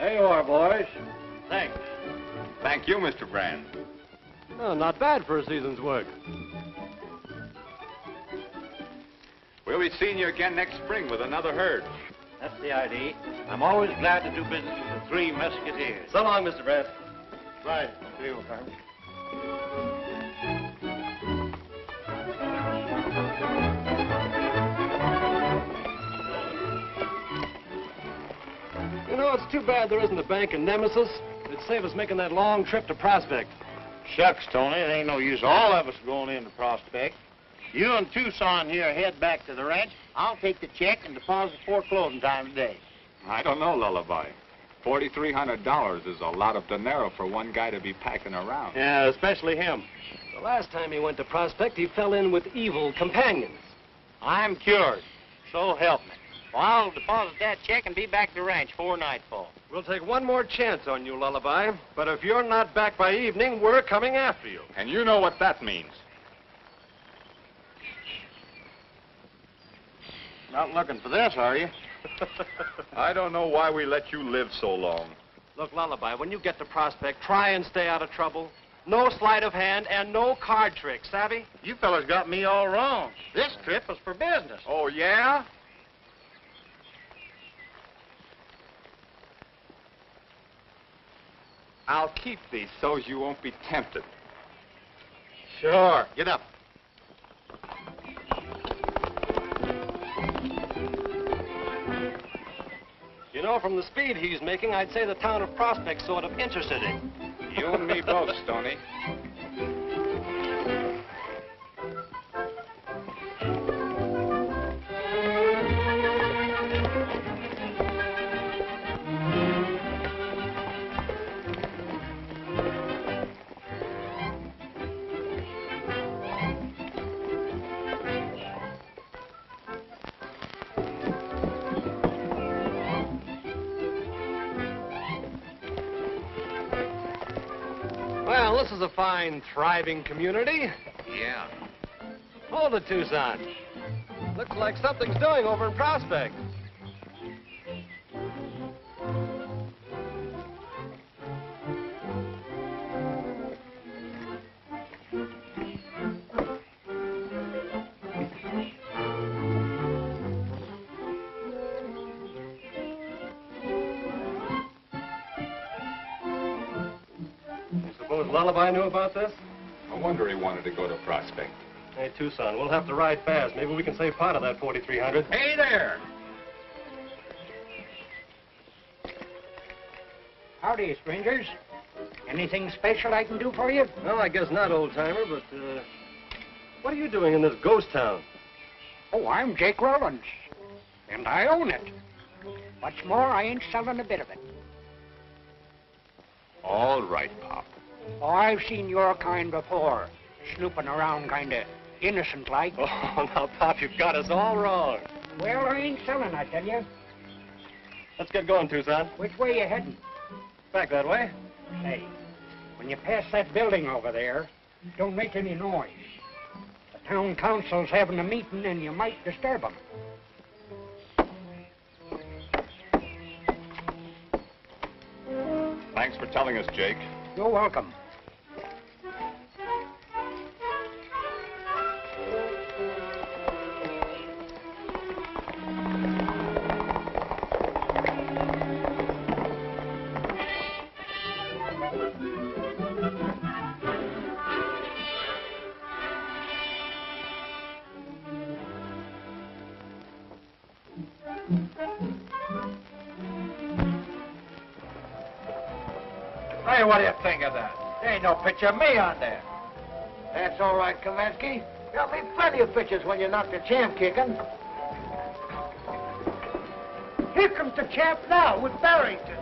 There you are, boys. Thanks. Thank you, Mr. Brand. Oh, not bad for a season's work. We'll be seeing you again next spring with another herd. That's the idea. I'm always glad to do business with the three Mesquiteers. So long, Mr. Brand. Right. See you, Carmen. You know, it's too bad there isn't a bank in Nemesis. It'd save us making that long trip to Prospect. Shucks, Tony. It ain't no use all of us going into Prospect. You and Tucson here head back to the ranch. I'll take the check and deposit before closing time today. I don't know, Lullaby. $4,300 is a lot of dinero for one guy to be packing around. Yeah, especially him. The last time he went to Prospect, he fell in with evil companions. I'm cured. So help me. Well, I'll deposit that check and be back at the ranch before nightfall. We'll take one more chance on you, Lullaby. But if you're not back by evening, we're coming after you. And you know what that means. Not looking for this, are you? I don't know why we let you live so long. Look, Lullaby, when you get to Prospect, try and stay out of trouble. No sleight of hand and no card tricks, savvy? You fellas got me all wrong. This trip was for business. Oh, yeah? I'll keep these so you won't be tempted. Sure. Get up. You know, from the speed he's making, I'd say the town of Prospect's sort of interested in. You and me both, Stoney. Well, this is a fine, thriving community. Yeah. Hold it, Tucson. Looks like something's doing over in Prospect. Suppose Lullaby knew about this? No wonder he wanted to go to Prospect. Hey, Tucson, we'll have to ride fast. Maybe we can save part of that $4,300. Hey there! Howdy, strangers. Anything special I can do for you? Well, I guess not, old-timer, but, what are you doing in this ghost town? Oh, I'm Jake Rollins, and I own it. What's more, I ain't selling a bit of it. All right, Pop. Oh, I've seen your kind before, snooping around kind of innocent-like. Oh, now, Pop, you've got us all wrong. Well, I ain't selling, I tell you. Let's get going, Tucson. Which way you heading? Back that way. Hey, when you pass that building over there, don't make any noise. The town council's having a meeting, and you might disturb them. Thanks for telling us, Jake. You're welcome. Hey, what do you think of that? There ain't no picture of me on there. That's all right, Kaminsky. There'll be plenty of pictures when you knock the champ kicking. Here comes the champ now with Barrington.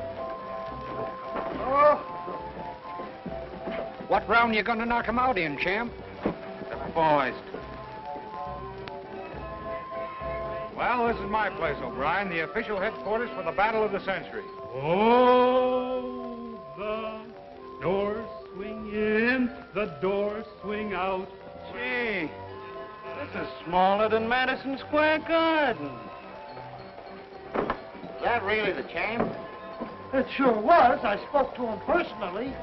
Oh. What round you gonna knock him out in, champ? The boys. Well, this is my place, O'Brien, the official headquarters for the Battle of the Century. Oh, the doors swing in, the doors swing out. Gee, this is smaller than Madison Square Garden. Is that really the champ? It sure was. I spoke to him personally.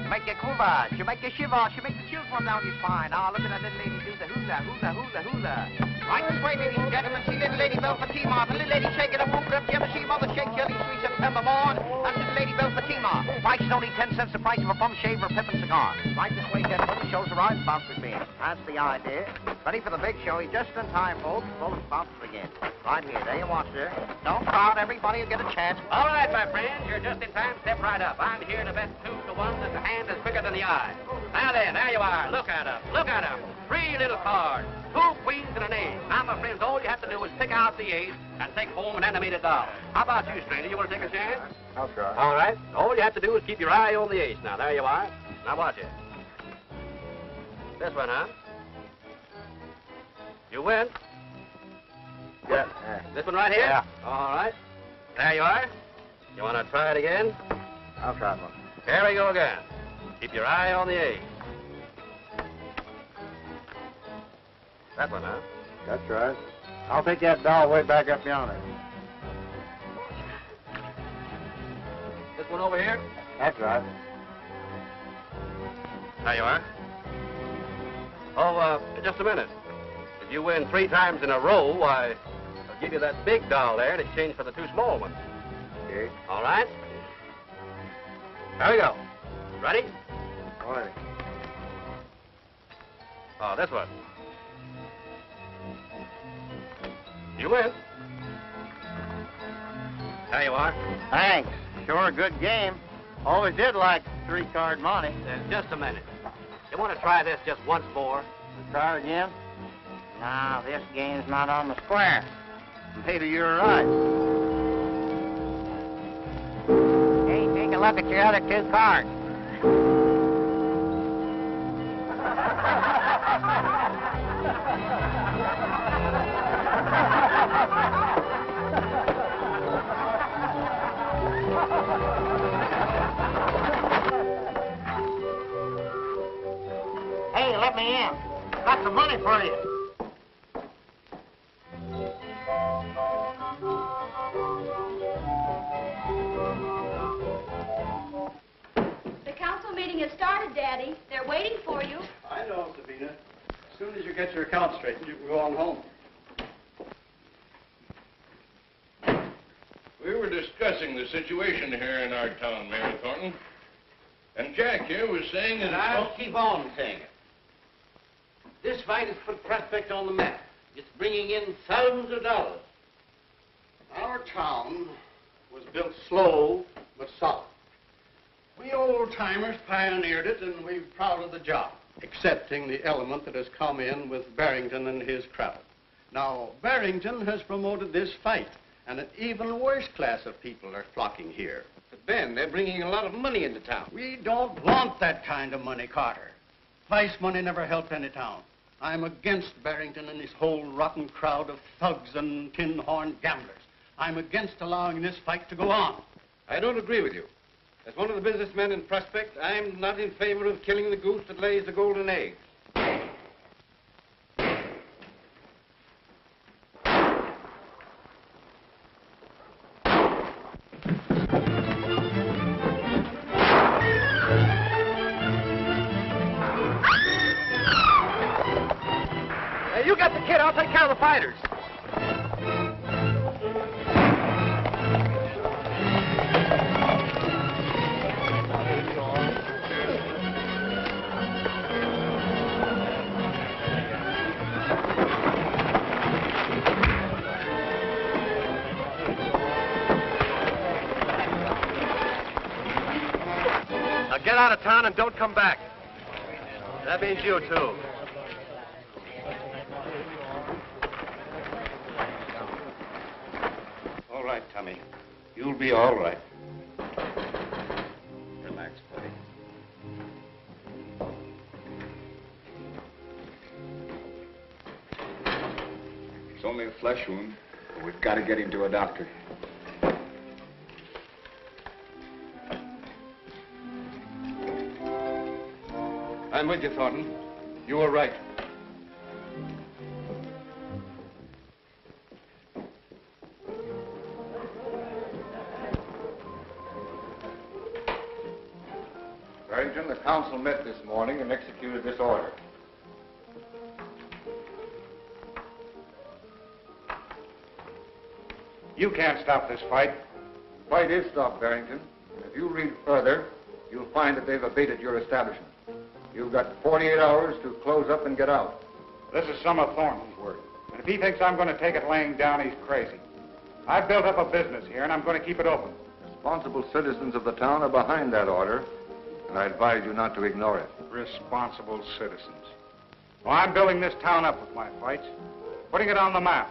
Make you kumbach, you make you shiver, you make the chills run down your spine. Now look at that little lady do the hula, hula, hula, hula. Right this way, ladies and gentlemen, see little lady Belle Fatima. The little lady shaking her whoop up, you ever see mother shake jelly sweet September morn? That's little lady Belle Fatima. Price is only 10 cents the price of a bum shave or a pippin cigar. Right this way, gentlemen, shows the ride bouncers being. That's the idea. Ready for the big show, you're just in time, folks. Full of bouncers again. Right here, there you watch, sir. Don't crowd, everybody will get a chance. All right, my friends, you're just in time. Step right up. I'm here to bet 2 to 1 that the hand is bigger than the eye. Now then, there you are. Look at them. Look at them. 3 little cards. 2 queens and an ace. Now, my friends, all you have to do is pick out the ace and take home an animated doll. How about you, stranger? You want to take a chance? I'll try. All right. All you have to do is keep your eye on the ace. Now, there you are. Now, watch it. This one, huh? You win. Yeah. This one right here? Yeah. All right. There you are. You want to try it again? I'll try one. Here we go again. Keep your eye on the ace. That one, huh? That's right. I'll take that doll way back up yonder. This one over here? That's right. There you are. Oh, just a minute. If you win 3 times in a row, why, I'll give you that big doll there in exchange for the 2 small ones. Okay. All right? There we go. Ready? All right. Oh, this one. You win. There you are. Thanks. Sure a good game. Always did like 3-card money. Just a minute. You want to try this just once more? Try again? No, this game's not on the square. Maybe you're right. Hey, take a look at your other 2 cards. Hey, let me in. Got some money for you. The council meeting has started, Daddy. They're waiting for you. I know, Sabina. As soon as you get your account straightened, you can go on home. We were discussing the situation here in our town, Mayor Thornton. And Jack here was saying that... And I'll keep on saying it. This fight has put Prospect on the map. It's bringing in thousands of dollars. Our town was built slow but solid. We old-timers pioneered it, and we're proud of the job, excepting the element that has come in with Barrington and his crowd. Now, Barrington has promoted this fight, and an even worse class of people are flocking here. But, Ben, they're bringing a lot of money into town. We don't want that kind of money, Carter. Vice money never helped any town. I'm against Barrington and his whole rotten crowd of thugs and tin-horn gamblers. I'm against allowing this fight to go on. I don't agree with you. As one of the businessmen in Prospect, I'm not in favor of killing the goose that lays the golden egg. You got the kid. I'll take care of the fighters. Now get out of town and don't come back. That means you, too. All right, Tommy. You'll be all right. Relax, buddy. It's only a flesh wound, but we've got to get him to a doctor. I'm with you, Thornton. You were right. Corrigan, the council met this morning and executed this order. You can't stop this fight. Fight is stopped, Barrington. And if you read further, you'll find that they've abated your establishment. You've got 48 hours to close up and get out. This is some of Thornton's work. And if he thinks I'm going to take it laying down, he's crazy. I've built up a business here, and I'm going to keep it open. Responsible citizens of the town are behind that order, and I advise you not to ignore it. Responsible citizens. Well, I'm building this town up with my fights, putting it on the map.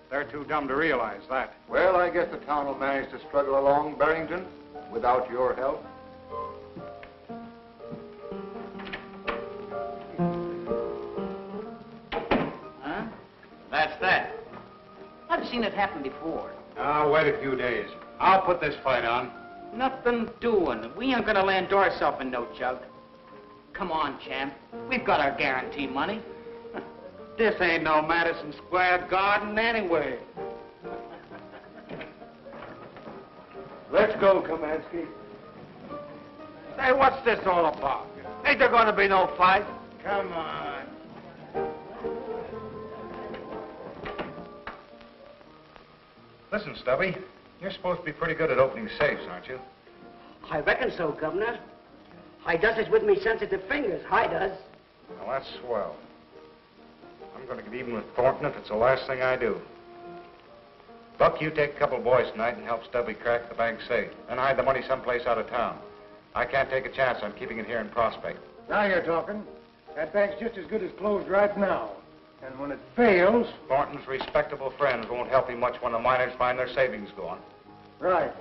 They're too dumb to realize that. Well, I guess the town will manage to struggle along, Barrington, without your help. Huh? That's that. I've seen it happen before. I'll wait a few days. I'll put this fight on. Nothing doing. We ain't gonna land ourselves in no jug. Come on, champ. We've got our guarantee money. This ain't no Madison Square Garden anyway. Let's go, Kamansky. Hey, what's this all about? Ain't there gonna be no fight? Come on. Listen, Stubby, you're supposed to be pretty good at opening safes, aren't you? I reckon so, Governor. I does it with me sensitive fingers. I does. Well, that's swell. I'm going to get even with Thornton if it's the last thing I do. Buck, you take a couple of boys tonight and help Stubby crack the bank safe. Then hide the money someplace out of town. I can't take a chance on keeping it here in Prospect. Now you're talking. That bank's just as good as closed right now. And when it fails... Thornton's respectable friends won't help him much when the miners find their savings gone. Right.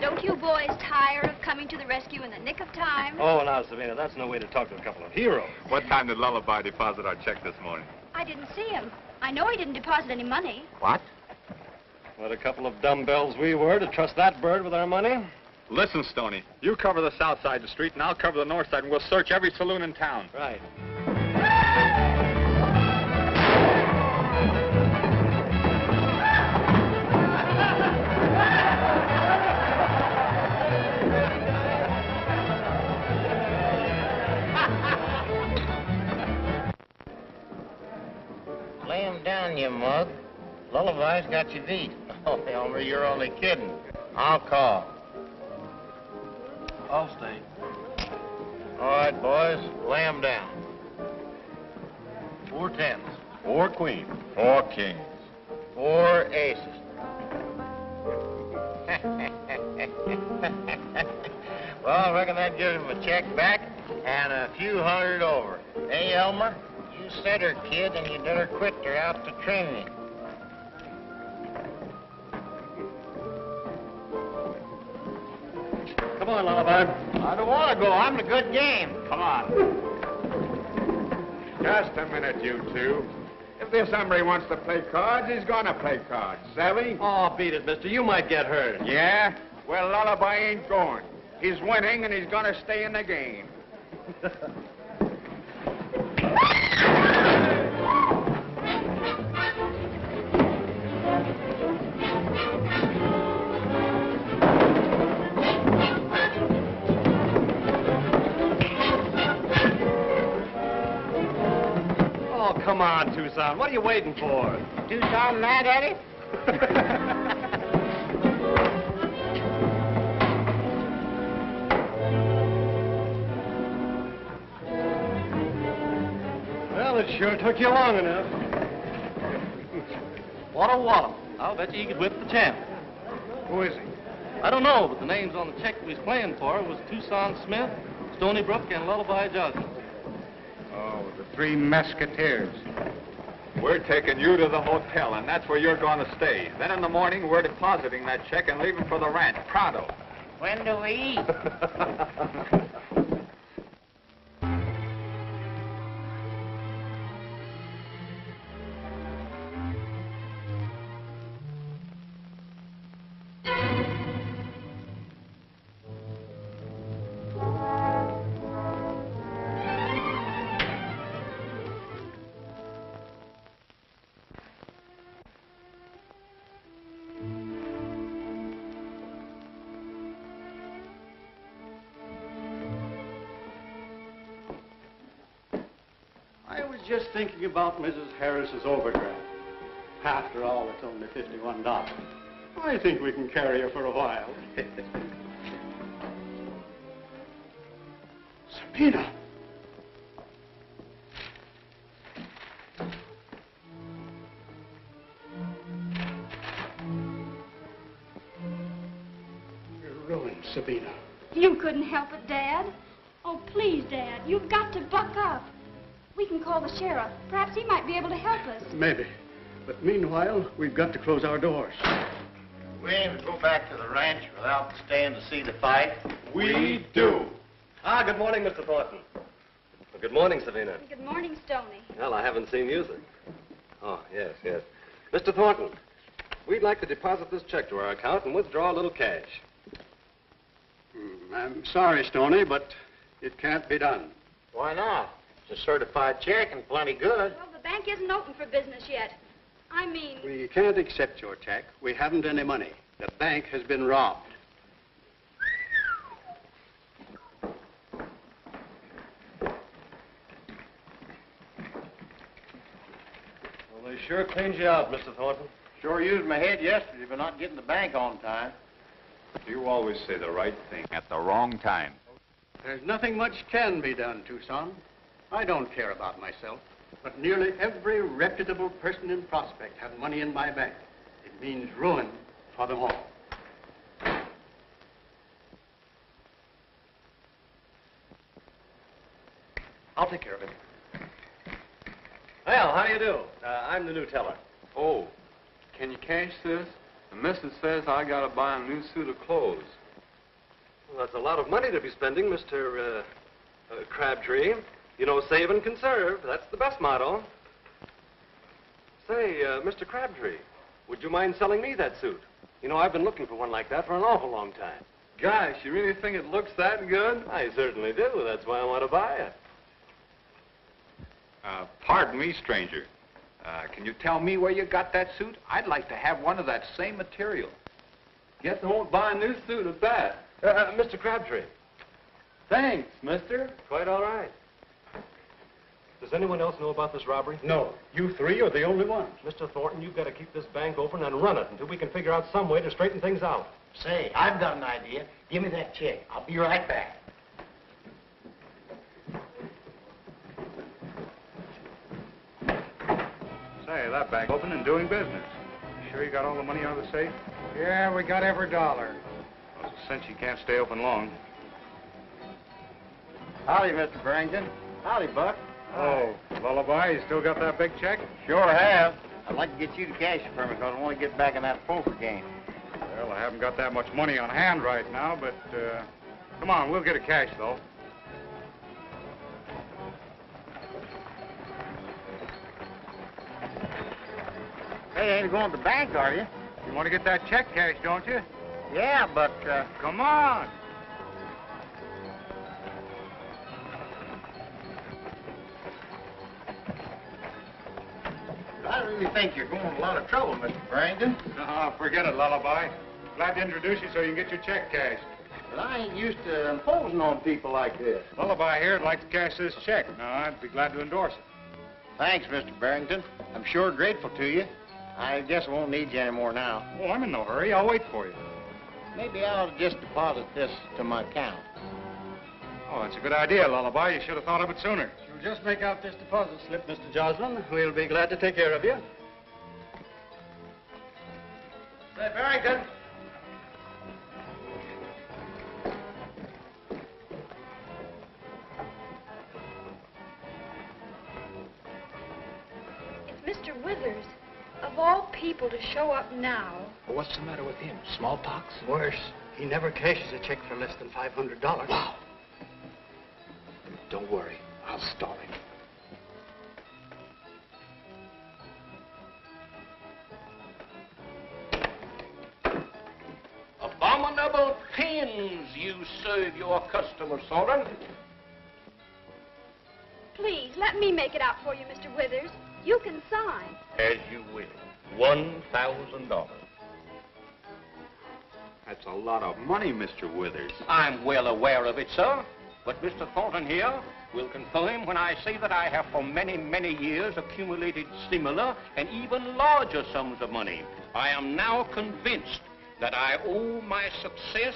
Don't you boys tire of coming to the rescue in the nick of time? Oh, now, Savannah, that's no way to talk to a couple of heroes. What time did Lullaby deposit our check this morning? I didn't see him. I know he didn't deposit any money. What? What a couple of dumbbells we were to trust that bird with our money. Listen, Stoney, you cover the south side of the street, and I'll cover the north side, and we'll search every saloon in town. Right. Lay him down, you mug. Lullaby's got you beat. Oh, Elmer, you're only kidding. I'll call. I'll stay. All right, boys, lay him down. 4 tens. 4 queens. 4 kings. 4 aces. Well, I reckon that gives him a check back and a few hundred over. Hey, Elmer, you set her, kid, and you better quit her out to training. Come on, Lullaby. I don't want to go. I'm in a good game. Come on. Just a minute, you two. If this hombre wants to play cards, he's gonna play cards. Savvy? Oh, beat it, mister. You might get hurt. Yeah? Well, Lullaby ain't going. He's winning, and he's gonna stay in the game. Oh, come on, Tucson. What are you waiting for? Tucson mad at it? Well, it sure took you long enough. What a wallop. I'll bet you could whip the champ. Who is he? I don't know, but the names on the check we was playing for was Tucson Smith, Stony Brook, and Lullaby Johnson. Oh, the 3 Mesquiteers. We're taking you to the hotel, and that's where you're going to stay. Then in the morning, we're depositing that check and leaving for the ranch, pronto. When do we eat? just thinking about Mrs. Harris's overdraft. After all, it's only $51. I think we can carry her for a while. Sabina! You're ruined, Sabina. You couldn't help it, Dad. Oh, please, Dad, you've got to buck up. We can call the sheriff. Perhaps he might be able to help us. Maybe. But meanwhile, we've got to close our doors. We aim to go back to the ranch without staying to see the fight. We do. Ah, good morning, Mr. Thornton. Well, good morning, Sabina. Good morning, Stoney. Well, I haven't seen you since. Oh, yes, yes. Mr. Thornton, we'd like to deposit this check to our account and withdraw a little cash. I'm sorry, Stoney, but it can't be done. Why not? It's a certified check and plenty good. Well, the bank isn't open for business yet. I mean... We can't accept your check. We haven't any money. The bank has been robbed. Well, they sure cleaned you out, Mr. Thornton. Sure used my head yesterday for not getting the bank on time. You always say the right thing at the wrong time. There's nothing much can be done, Tucson. I don't care about myself, but nearly every reputable person in Prospect had money in my bank. It means ruin for them all. I'll take care of him. Well, how do you do? I'm the new teller. Oh, can you cash this? The missus says I gotta buy a new suit of clothes. Well, that's a lot of money to be spending, Mr. Crabtree. You know, save and conserve. That's the best motto. Say, Mr. Crabtree, would you mind selling me that suit? You know, I've been looking for one like that for an awful long time. Gosh, you really think it looks that good? I certainly do. That's why I want to buy it. Pardon me, stranger. Can you tell me where you got that suit? I'd like to have one of that same material. Guess I won't buy a new suit at that. Mr. Crabtree. Thanks, mister. Quite all right. Does anyone else know about this robbery? No. You three are the only ones. Mr. Thornton, you've got to keep this bank open and run it until we can figure out some way to straighten things out. Say, I've got an idea. Give me that check. I'll be right back. Say, that bank open and doing business. Sure you got all the money out of the safe? Yeah, we got every dollar. Well, it's a cinch you can't stay open long. Howdy, Mr. Barrington. Howdy, Buck. Oh, Lullaby, you still got that big check? Sure have. I'd like to get you to cash it for me because I want to get back in that poker game. Well, I haven't got that much money on hand right now, but, come on, we'll get it cash, though. Hey, ain't going to the bank, are you? You want to get that check cashed, don't you? Yeah, but, Come on. I really think you're going to a lot of trouble, Mr. Barrington. Oh, forget it, Lullaby. Glad to introduce you so you can get your check cashed. But I ain't used to imposing on people like this. Lullaby here would like to cash this check. Now, I'd be glad to endorse it. Thanks, Mr. Barrington. I'm sure grateful to you. I guess I won't need you anymore now. Oh, I'm in no hurry. I'll wait for you. Maybe I'll just deposit this to my account. Oh, that's a good idea, Lullaby. You should have thought of it sooner. You'll just make out this deposit slip, Mr. Joslin. We'll be glad to take care of you. Say, Barrington. It's Mr. Withers. Of all people to show up now. Well, what's the matter with him? Smallpox? Worse. He never cashes a check for less than $500. Wow. Don't worry. I'll stall him. Abominable things you serve your customers, Thornton. Please, let me make it out for you, Mr. Withers. You can sign. As you will. $1,000. That's a lot of money, Mr. Withers. I'm well aware of it, sir. But Mr. Thornton here will confirm when I say that I have for many, many years accumulated similar and even larger sums of money. I am now convinced that I owe my success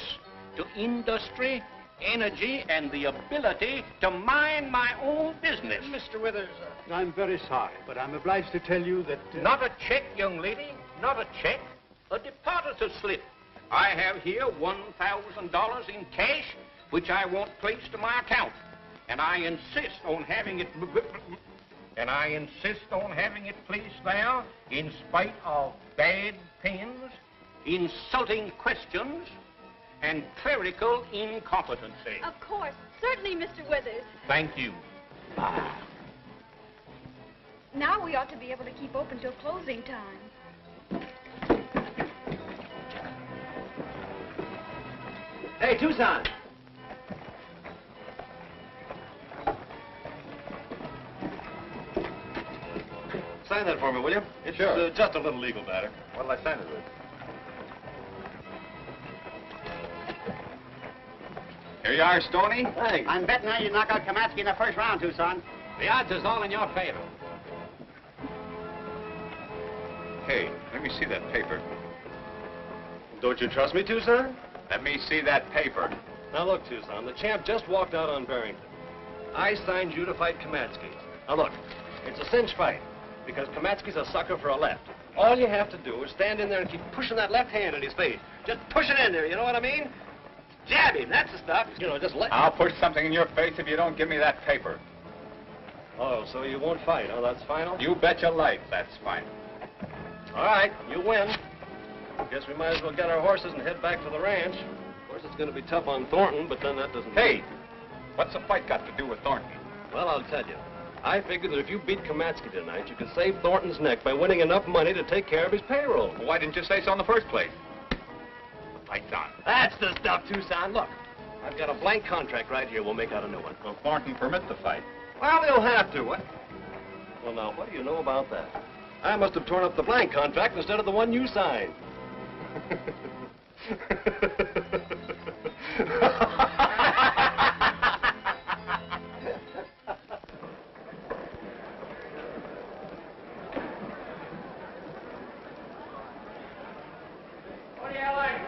to industry, energy, and the ability to mind my own business. Mr. Withers, I'm very sorry, but I'm obliged to tell you that... Not a check, young lady, not a check, a depositor's slip. I have here $1,000 in cash, which I want placed to my account, and I insist on having it... placed there in spite of bad pens, insulting questions, and clerical incompetency. Of course. Certainly, Mr. Withers. Thank you. Now we ought to be able to keep open till closing time. Hey, Tucson. Sign that for me, will you? It's just a little legal matter. What'll I sign it with? Here you are, Stoney. Thanks. I'm betting now you knock out Kamatsky in the first round, Tucson. The odds is all in your favor. Hey, let me see that paper. Don't you trust me, Tucson? Let me see that paper. Now look, Tucson, the champ just walked out on Barrington. I signed you to fight Kamatsky. Now look, it's a cinch fight, because Kamatsky's a sucker for a left. All you have to do is stand in there and keep pushing that left hand in his face. Just push it in there, you know what I mean? Jab him, that's the stuff. You know, just let... I'll push something in your face if you don't give me that paper. Oh, so you won't fight, huh? That's final? You bet your life that's fine. All right, you win. Guess we might as well get our horses and head back to the ranch. Of course, it's going to be tough on Thornton, but then that doesn't... Hey, what's the fight got to do with Thornton? Well, I'll tell you. I figured that if you beat Kamatsky tonight, you could save Thornton's neck by winning enough money to take care of his payroll. Well, why didn't you say so in the first place? Lights on. That's the stuff, Tucson. Look, I've got a blank contract right here. We'll make out a new one. Will Thornton permit the fight? Well, they'll have to. What? Well, now, what do you know about that? I must have torn up the blank contract instead of the one you signed. What do you like?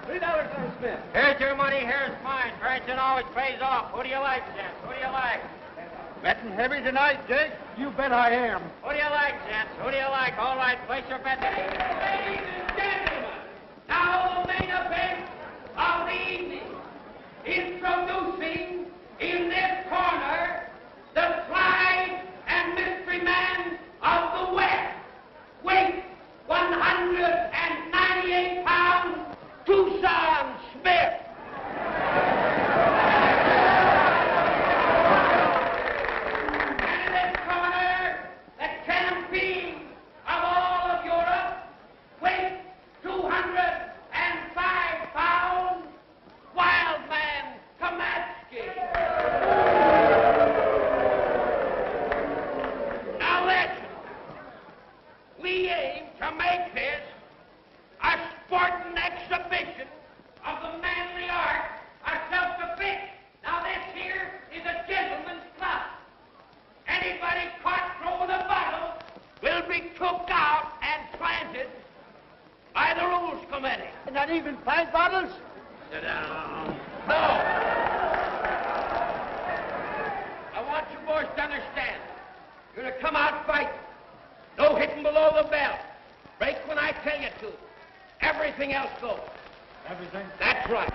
$3 for Smith. Here's your money, here's mine. Branson always pays off. What do you like, gents? What do you like? Betting heavy tonight, Jake? You bet I am. What do you like, gents? Who do you like? All right, place your bet. Ladies and gentlemen, now the main event of the evening. Introducing in this corner the pride and mystery man of the West. Weight 198 pounds, Tucson Smith. Not even 5 bottles? Sit down. No! I want you boys to understand. You're to come out fighting. No hitting below the belt. Break when I tell you to. Everything else goes. Everything? That's right.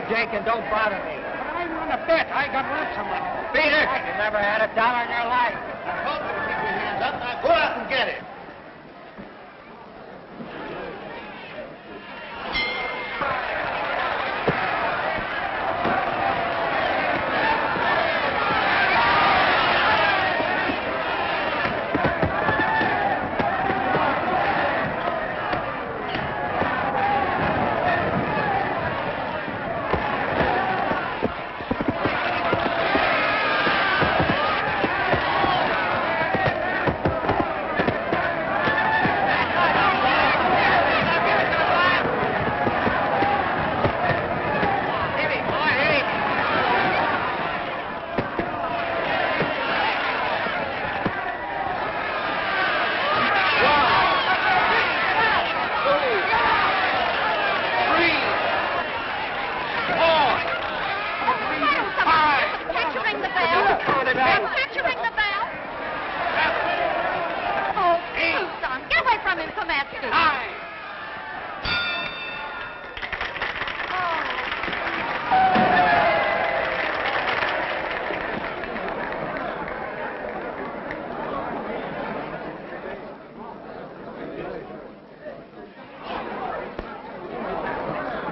Jake, and don't bother me. I want to bet. I got lots of money. Beat it! You never had $1 in your life. I told you to keep your hands up. Now go out and get it.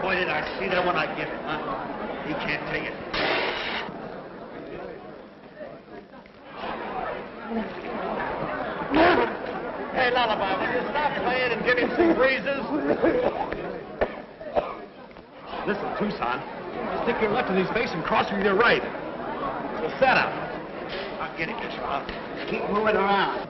Boy, did I see that when I get it, huh? He can't take it. Hey, Lullaby, will you stop playing and give him some breezes? Listen, Tucson, stick your left in his face and cross with your right. It's a setup. I'll get it, Kishma. Keep moving around.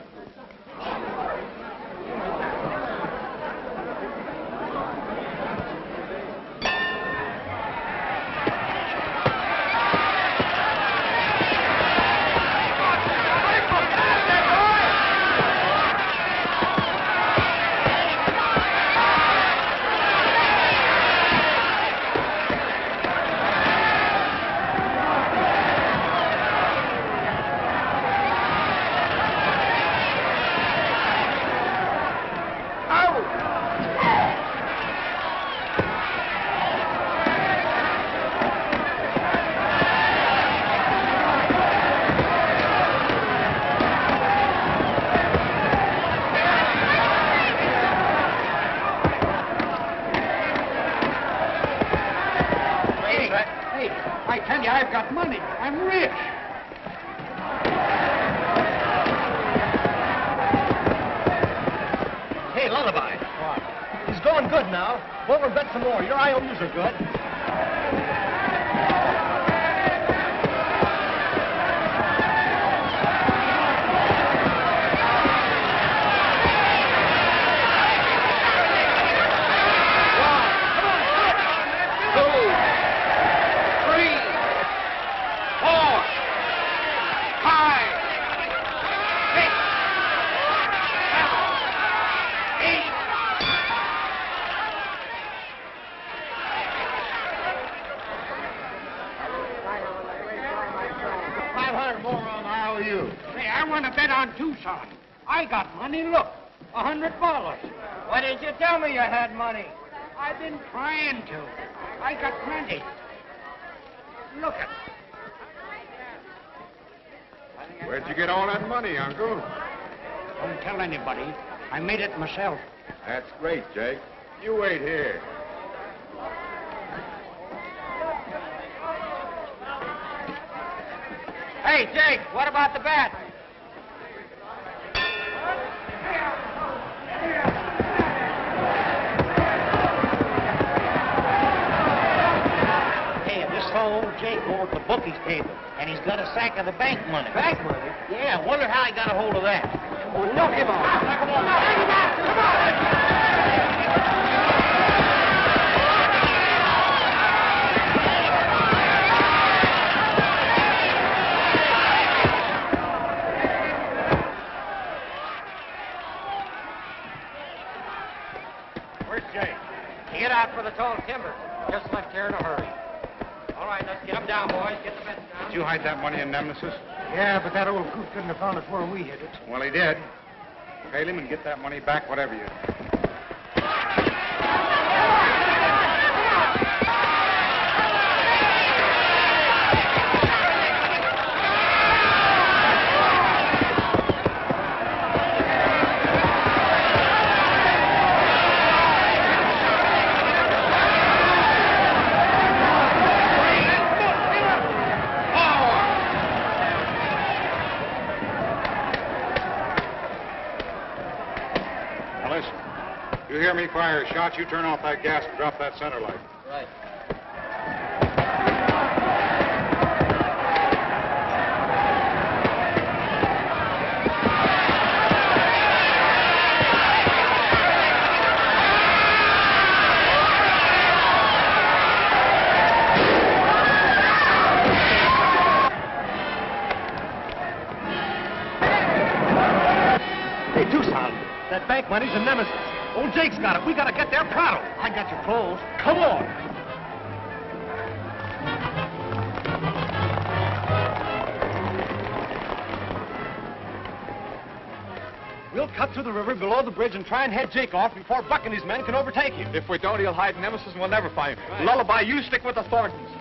I've got money. I'm rich. Hey, Lullaby. What? He's going good now. Go over and bet some more. Your IOUs are good. Hey, I want to bet on Tucson. I got money. Look, $100. Why didn't you tell me you had money? I've been trying to. I got plenty. Look at it. Where'd you get all that money, Uncle? Don't tell anybody. I made it myself. That's great, Jake. You wait here. Hey, Jake, what about the bet? Hey, this old Jake over at the bookies table, and he's got a sack of the bank money. Bank money? Yeah, I wonder how he got a hold of that. Well, knock him off. Knock him off. Come on. Get out for the tall timber. Just left here in a hurry. All right, let's get them down, boys. Get the bets down. Did you hide that money in Nemesis? Yeah, but that old coot couldn't have found us where we hid it. Well, he did. Tail him and get that money back, whatever you do. me fire a shot, you turn off that gas and drop that center light. Right. Hey, Tucson, that bank money's a nemesis. Old Jake's got it. We gotta get there pronto. I got your clothes. Come on. We'll cut through the river below the bridge and try and head Jake off before Buck and his men can overtake him. If we don't, he'll hide Nemesis and we'll never find him. Right. Lullaby, you stick with the Thorntons.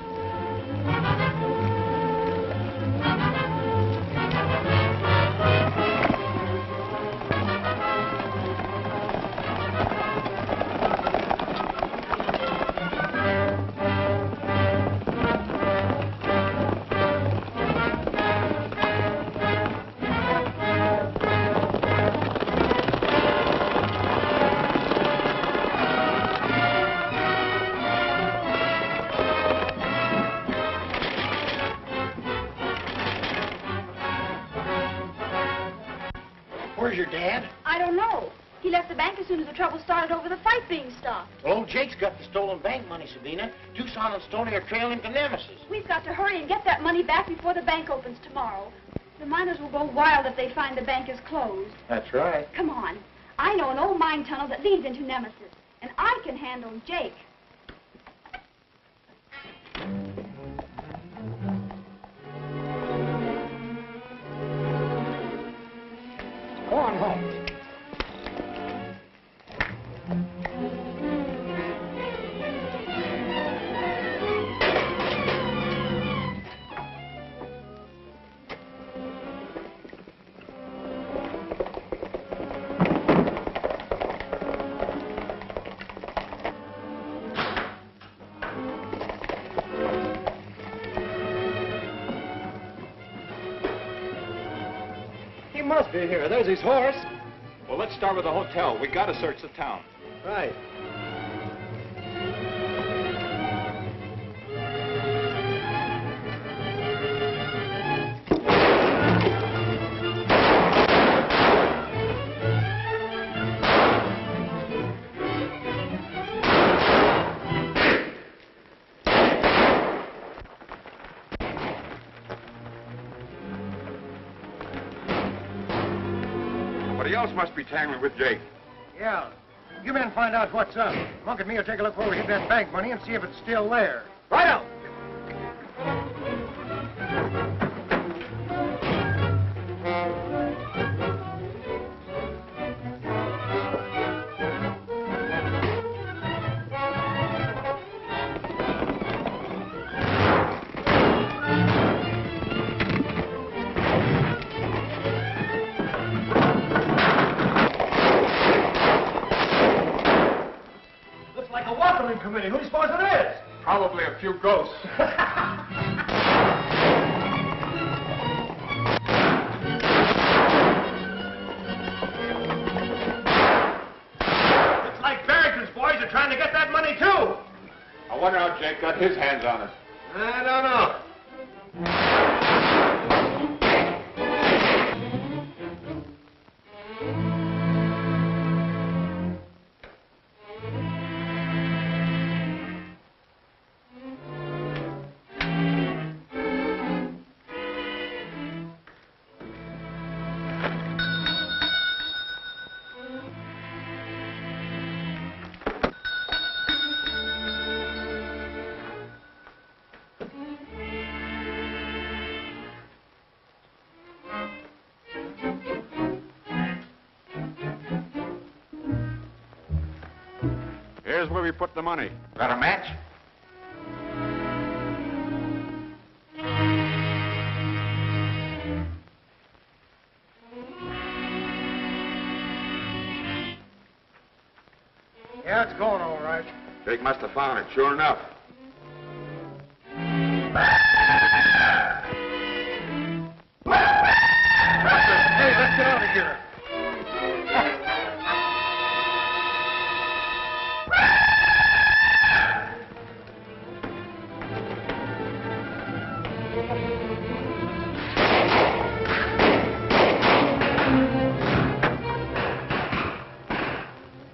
Where's your dad? I don't know. He left the bank as soon as the trouble started over the fight being stopped. Well, old Jake's got the stolen bank money, Sabina. Tucson and Stoney are trailing him to Nemesis. We've got to hurry and get that money back before the bank opens tomorrow. The miners will go wild if they find the bank is closed. That's right. Come on. I know an old mine tunnel that leads into Nemesis, and I can handle Jake. Go on home. He must be here. There's his horse. Well, let's start with the hotel. We gotta search the town. Right. Somebody else must be tangling with Jake. Yeah. You men find out what's up. Monk and me will take a look where we hid that bank money and see if it's still there. Right out. Committee. Who do you suppose it is? Probably a few ghosts. It's like Barrington's boys are trying to get that money, too. I wonder how Jake got his hands on it. I don't know. Here's where we put the money. Got a match? Yeah, it's going all right. Jake must have found it, sure enough. Hey, let's get out of here.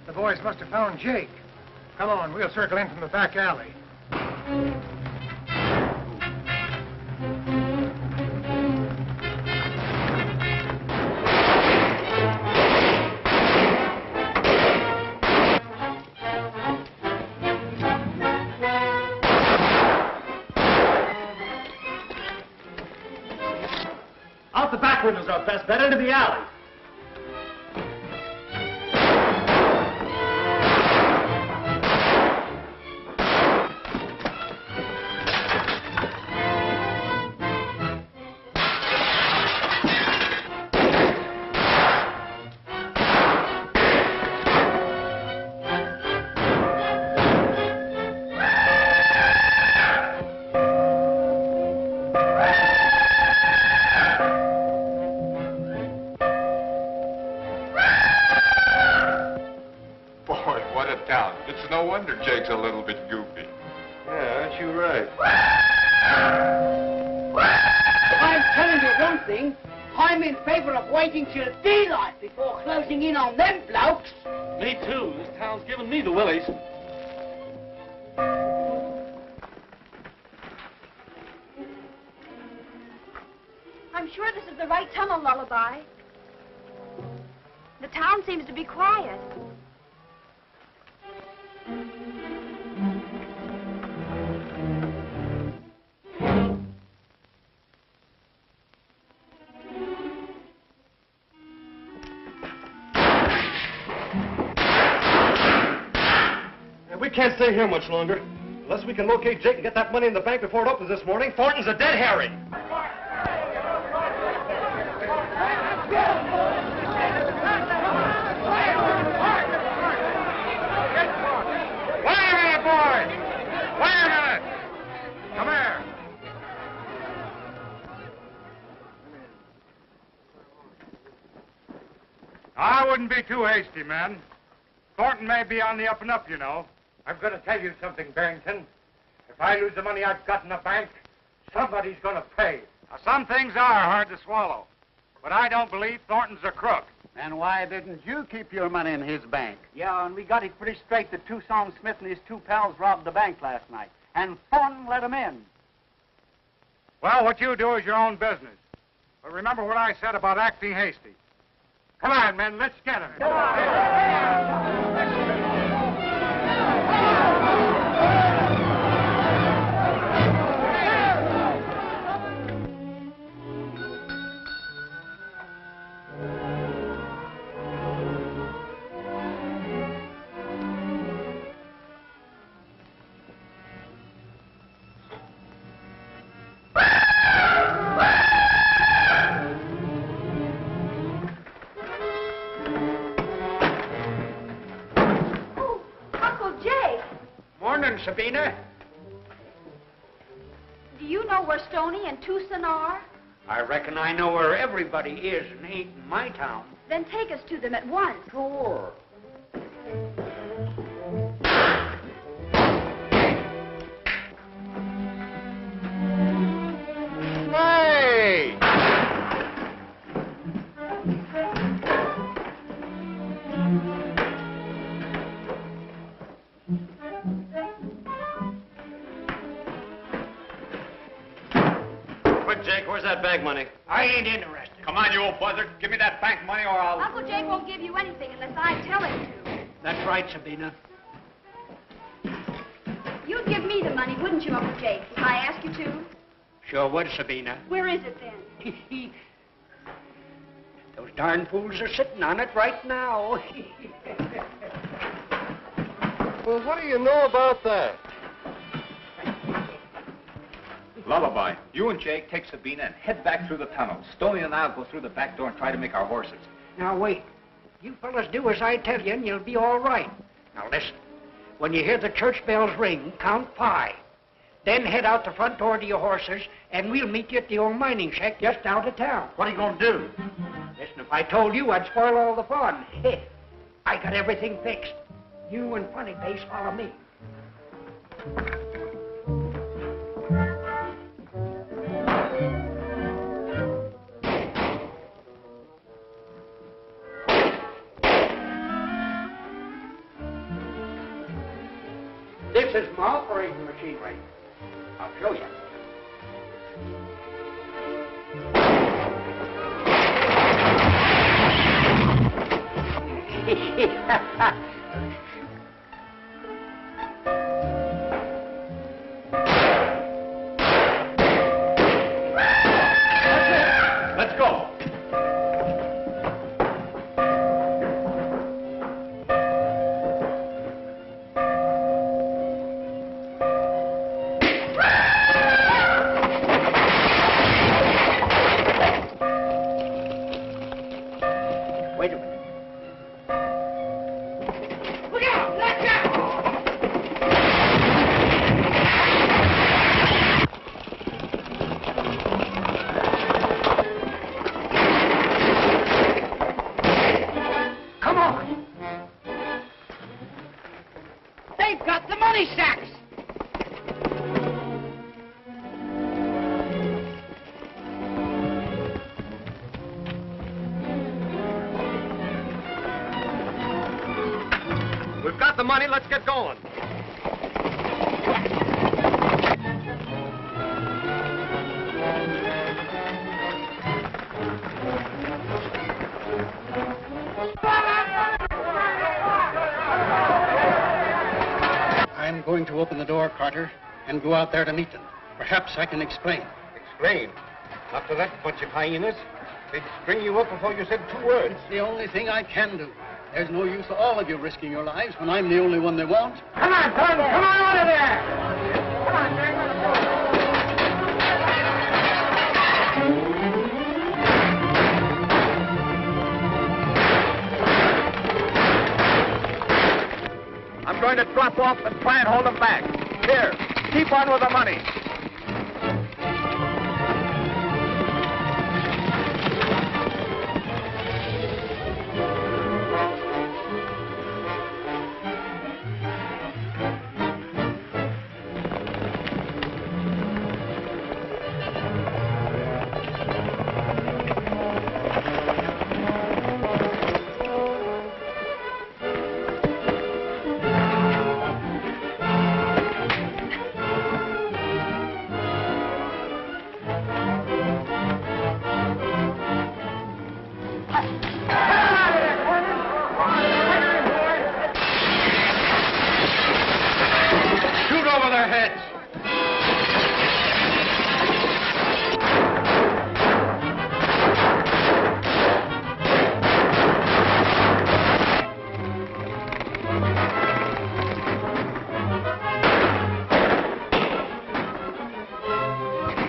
The boys must have found Jake. Come on, we'll circle in from the back alley. Out the back windows are best bet into the alley. No wonder Jake's a little bit goofy. Yeah, aren't you right? I'm telling you one thing. I'm in favor of waiting till daylight before closing in on them blokes. Me too. This town's giving me the willies. I'm sure this is the right tunnel, Lullaby. The town seems to be quiet. We can't stay here much longer. Unless we can locate Jake and get that money in the bank before it opens this morning, Thornton's a dead herring. Wait a minute, boys! Wait a minute! Come here. I wouldn't be too hasty, men. Thornton may be on the up and up, you know. I'm going to tell you something, Barrington. If I lose the money I've got in the bank, somebody's going to pay. Now, some things are hard to swallow, but I don't believe Thornton's a crook. And why didn't you keep your money in his bank? Yeah, and we got it pretty straight that Tucson Smith and his two pals robbed the bank last night. And Thornton let them in. Well, what you do is your own business. But remember what I said about acting hasty. Come on, men, let's get him. Sabina? Do you know where Stoney and Tucson are? I reckon I know where everybody is and ain't in my town. Then take us to them at once. Sure. Hey! Jake, where's that bank money? I ain't interested. Come on, you old buzzard. Give me that bank money or I'll... Uncle Jake won't give you anything unless I tell him to. That's right, Sabina. You'd give me the money, wouldn't you, Uncle Jake, if I asked you to? Sure would, Sabina. Where is it, then? Those darn fools are sitting on it right now. Well, what do you know about that? Lullaby, you and Jake take Sabina and head back through the tunnel. Stoney and I'll go through the back door and try to make our horses. Now, wait. You fellas do as I tell you, and you'll be all right. Now, listen. When you hear the church bells ring, count 5. Then head out the front door to your horses, and we'll meet you at the old mining shack just out of town. What are you going to do? Listen, if I told you, I'd spoil all the fun. I got everything fixed. You and Funny Face follow me. machinery. I'll show you. Let's go. Wait a minute. Look out! Watch out! Come on! They've got the money sacks! We've got the money. Let's get going. I'm going to open the door, Carter, and go out there to meet them. Perhaps I can explain. Explain. After that bunch of hyenas, they'd string you up before you said 2 words. It's the only thing I can do. There's no use of all of you risking your lives when I'm the only one they want. Come on, son! Come on out of there! Come on, I'm going to drop off and try and hold them back. Here, keep on with the money. Shoot over their heads!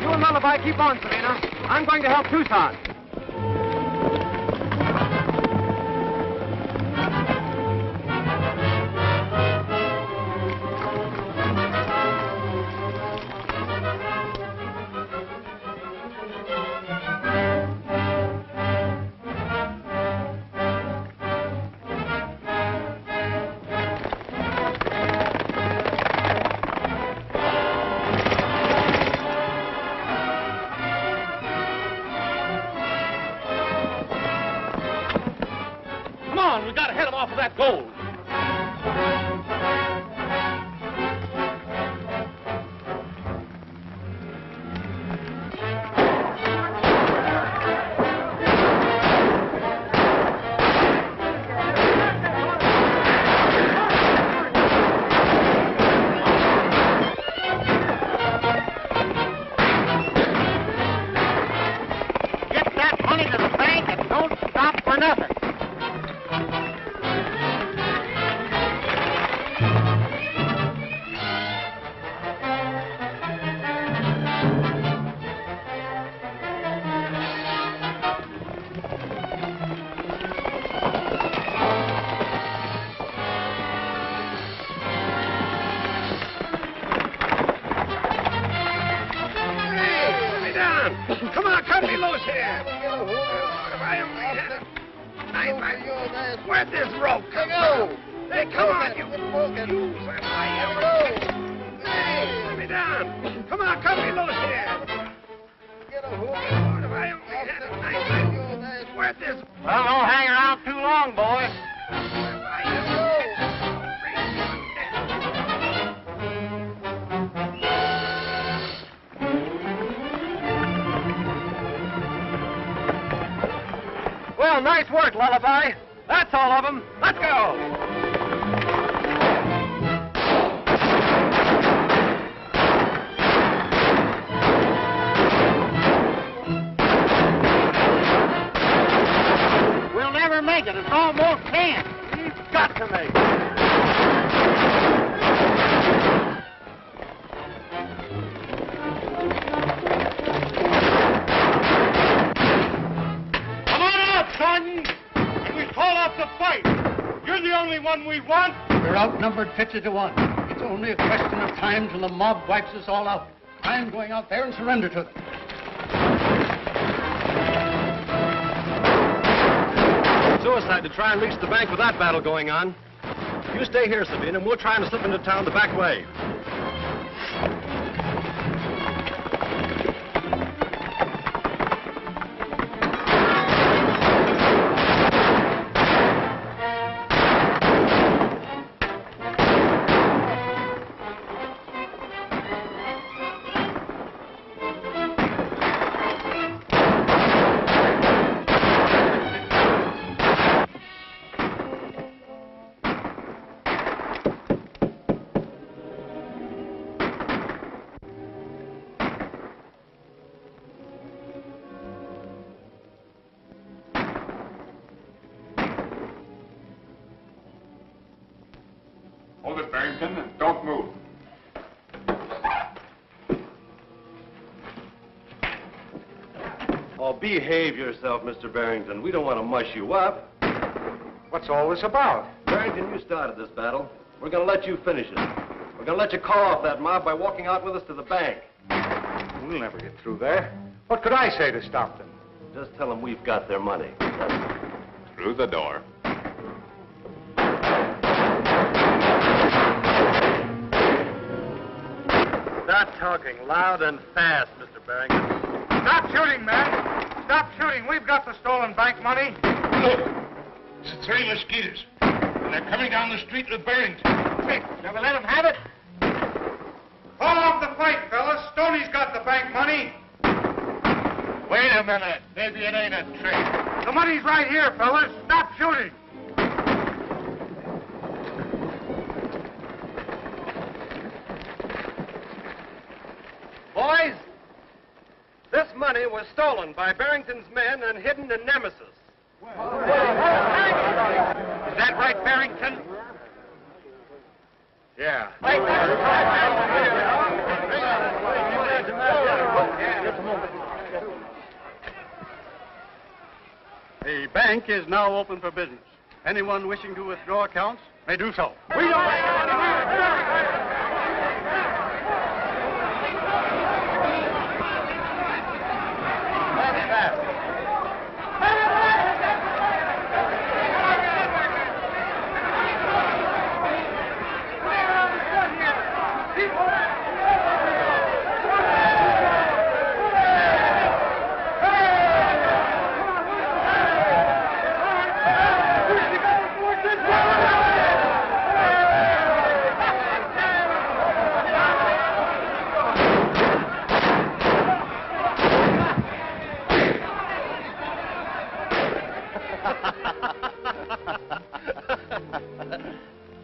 You and Lullaby keep on, Selena. I'm going to help Tucson. Come on, we gotta head them off of that gold. Get that money to the bank and don't stop for nothing. Come on, cut me loose here. Where's this rope? Come on. Hey, come on, you. Hey, let me down. Come on, cut me loose here. Where's this? Well, don't hang around too long, boys. Well, nice work, Lullaby. That's all of them. Let's go. We'll never make it. It's almost 10. We've got to make it. Come on out, Sergeant! And we call off the fight. You're the only one we want. We're outnumbered 50-1. It's only a question of time till the mob wipes us all out. I'm going out there and surrender to them. Suicide to try and reach the bank with that battle going on. You stay here, Sabine, and we'll try and slip into town the back way. Hold it, Barrington, and don't move. Oh, behave yourself, Mr. Barrington. We don't want to mush you up. What's all this about? Barrington, you started this battle. We're going to let you finish it. We're going to let you call off that mob by walking out with us to the bank. We'll never get through there. What could I say to stop them? Just tell them we've got their money. Through the door. Start talking loud and fast, Mr. Barrington. Stop shooting, man. Stop shooting. We've got the stolen bank money. Look, it's the 3 Mesquiteers. And they're coming down the street with Barrington. Quick, shall we let them have it? Call off the fight, fellas. Stoney's got the bank money. Wait a minute. Maybe it ain't a trick. The money's right here, fellas. Stop shooting. Boys, this money was stolen by Barrington's men and hidden in Nemesis. Is that right, Barrington? Yeah. The bank is now open for business. Anyone wishing to withdraw accounts may do so. We don't...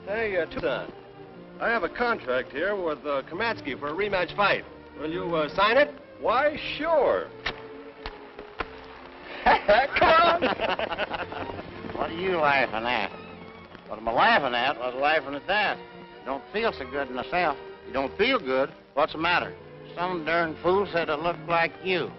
Hey, Tucson, I have a contract here with Kamatsky for a rematch fight. Will you sign it? Why, sure. Come on. What are you laughing at? What am I laughing at? I was laughing at that. Don't feel so good in myself. You don't feel good? What's the matter? Some darn fool said I looked like you.